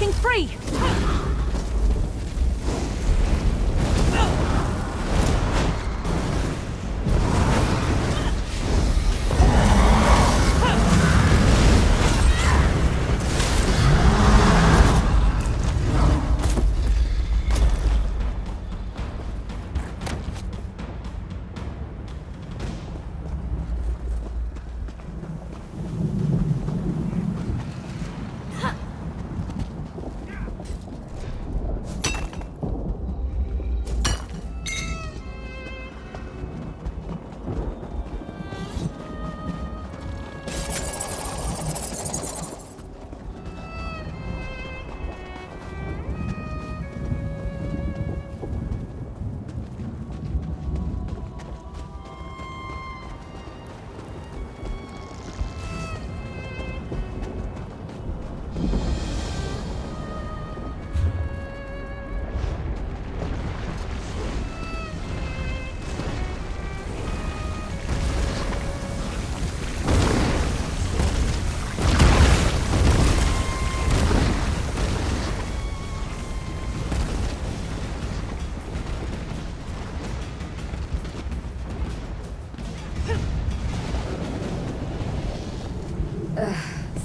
breaking free!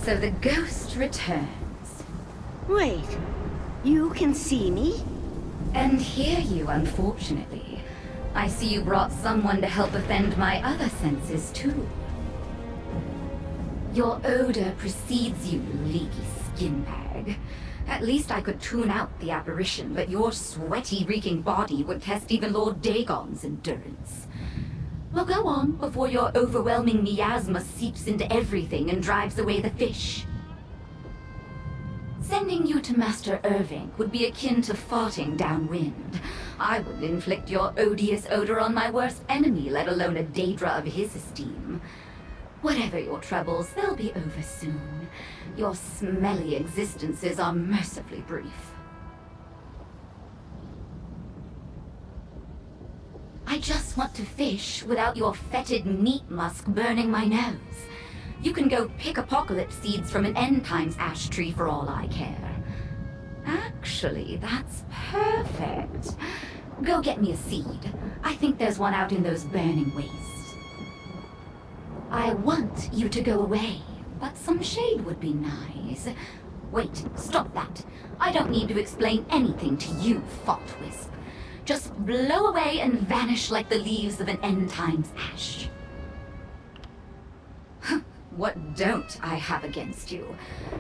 So the ghost returns. Wait, you can see me? And hear you, unfortunately. I see you brought someone to help offend my other senses, too. Your odor precedes you, leaky skin bag. At least I could tune out the apparition, but your sweaty, reeking body would test even Lord Dagon's endurance. Well, go on, before your overwhelming miasma seeps into everything and drives away the fish. Sending you to Master Irving would be akin to farting downwind. I would inflict your odious odor on my worst enemy, let alone a Daedra of his esteem. Whatever your troubles, they'll be over soon. Your smelly existences are mercifully brief. I just want to fish without your fetid meat musk burning my nose. You can go pick apocalypse seeds from an end times ash tree for all I care. Actually, that's perfect. Go get me a seed. I think there's one out in those burning wastes. I want you to go away, but some shade would be nice. Wait, stop that. I don't need to explain anything to you, Thought-Wisp. Just blow away and vanish like the leaves of an end times ash. What don't I have against you?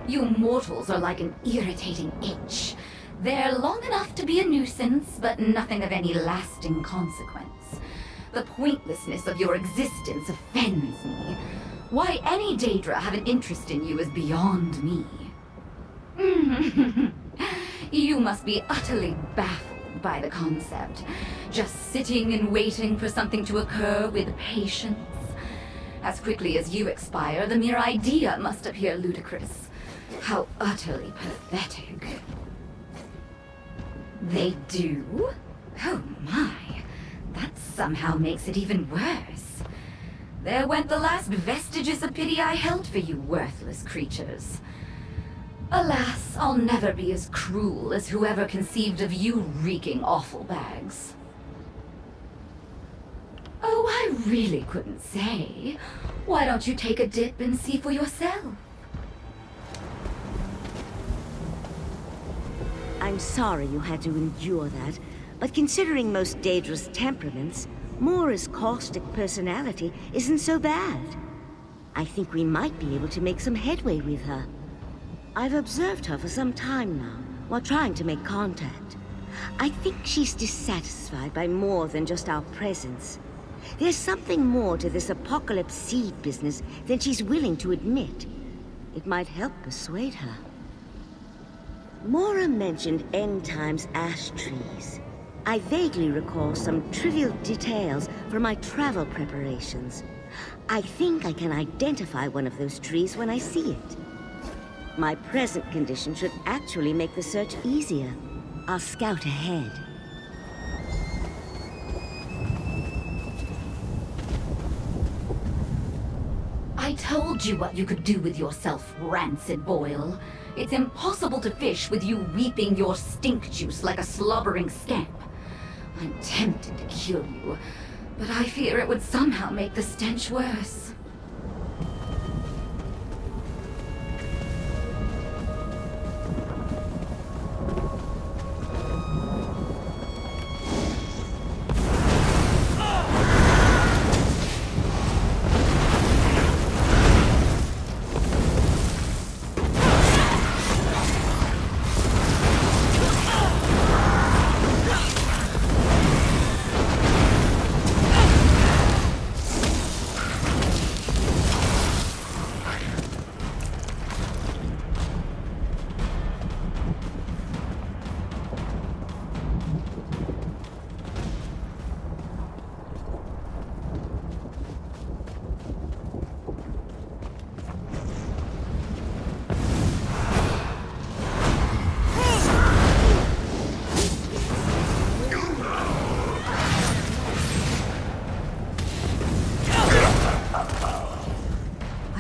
You mortals are like an irritating itch. They're long enough to be a nuisance, but nothing of any lasting consequence. The pointlessness of your existence offends me. Why any Daedra have an interest in you is beyond me. You must be utterly baffled by the concept. Just sitting and waiting for something to occur with patience. As quickly as you expire, the mere idea must appear ludicrous. How utterly pathetic. They do? Oh my. That somehow makes it even worse. There went the last vestiges of pity I held for you worthless creatures. Alas, I'll never be as cruel as whoever conceived of you reeking awful bags. Oh, I really couldn't say. Why don't you take a dip and see for yourself? I'm sorry you had to endure that, but considering most Daedra's temperaments, Mora's caustic personality isn't so bad. I think we might be able to make some headway with her. I've observed her for some time now, while trying to make contact. I think she's dissatisfied by more than just our presence. There's something more to this apocalypse seed business than she's willing to admit. It might help persuade her. Mora mentioned end times ash trees. I vaguely recall some trivial details from my travel preparations. I think I can identify one of those trees when I see it. My present condition should actually make the search easier. I'll scout ahead. I told told you what you could do with yourself, Rancid Boyle. It's impossible to fish with you weeping your stink juice like a slobbering scamp. I'm tempted to kill you, but I fear it would somehow make the stench worse.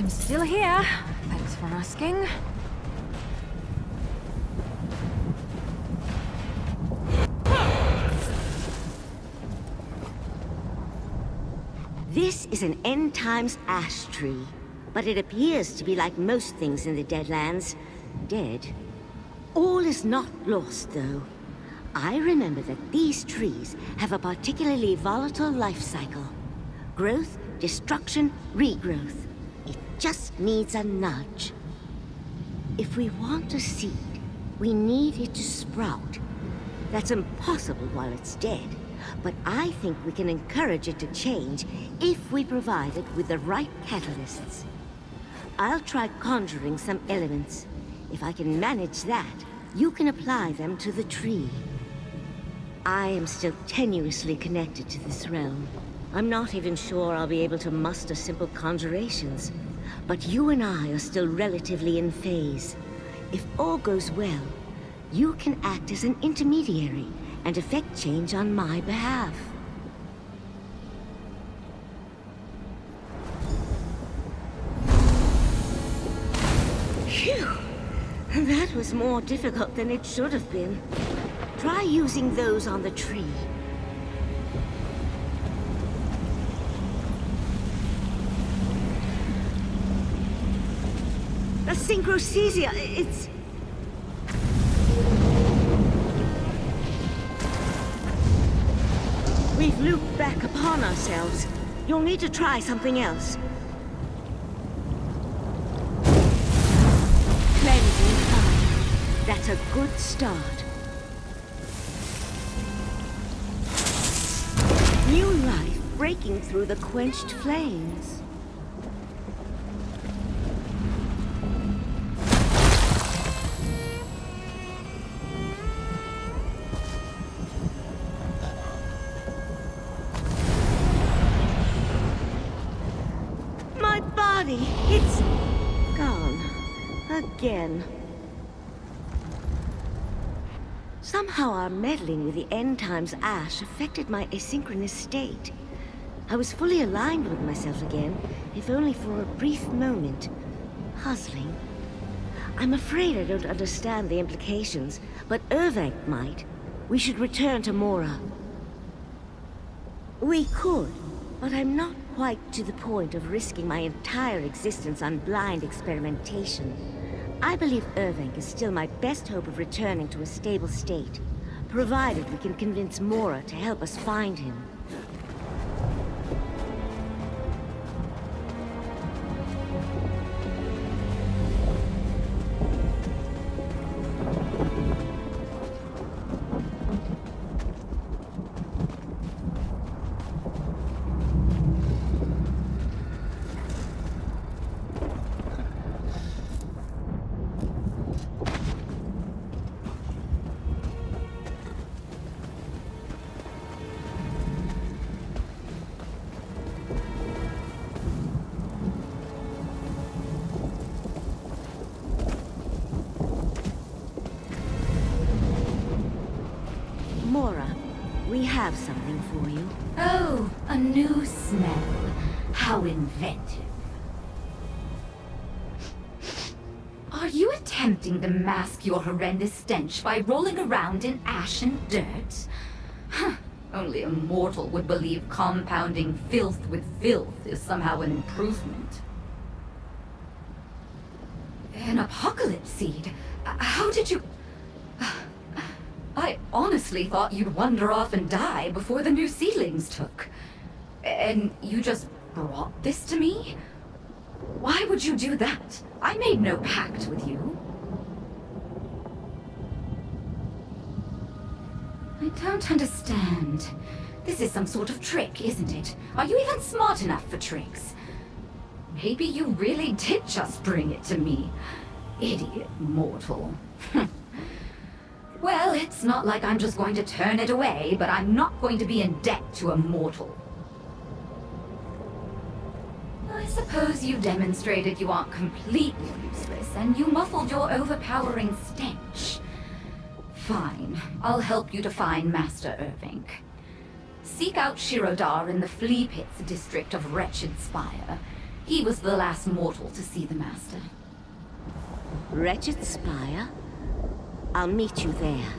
Still here. Thanks for asking. This is an end times ash tree, but it appears to be like most things in the Deadlands, dead. All is not lost, though. I remember that these trees have a particularly volatile life cycle. Growth, destruction, regrowth. It just needs a nudge. If we want a seed, we need it to sprout. That's impossible while it's dead, but I think we can encourage it to change if we provide it with the right catalysts. I'll try conjuring some elements. If I can manage that, you can apply them to the tree. I am still tenuously connected to this realm. I'm not even sure I'll be able to muster simple conjurations. But you and I are still relatively in phase. If all goes well, you can act as an intermediary and effect change on my behalf. Phew! That was more difficult than it should have been. Try using those on the tree. A syncrocesia, it's... We've looped back upon ourselves. You'll need to try something else. Cleansing fire. That's a good start. New life breaking through the quenched flames. It's gone. Again. Somehow our meddling with the end times ash affected my asynchronous state. I was fully aligned with myself again, if only for a brief moment. Puzzling. I'm afraid I don't understand the implications, but Urvank might. We should return to Mora. We could, but I'm not quite to the point of risking my entire existence on blind experimentation. I believe Urvank is still my best hope of returning to a stable state, provided we can convince Mora to help us find him. Mora, we have something for you. Oh, a new smell. How inventive. Are you attempting to mask your horrendous stench by rolling around in ash and dirt? Huh. Only a mortal would believe compounding filth with filth is somehow an improvement. An apocalypse seed? How did you... I honestly thought you'd wander off and die before the new seedlings took. And you just brought this to me? Why would you do that? I made no pact with you. I don't understand. This is some sort of trick, isn't it? Are you even smart enough for tricks? Maybe you really did just bring it to me. Idiot mortal. Well, it's not like I'm just going to turn it away, but I'm not going to be in debt to a mortal. I suppose you demonstrated you aren't completely useless, and you muffled your overpowering stench. Fine, I'll help you to find Master Irving. Seek out Shirodar in the Flea Pits district of Wretched Spire. He was the last mortal to see the Master. Wretched Spire? I'll meet you there.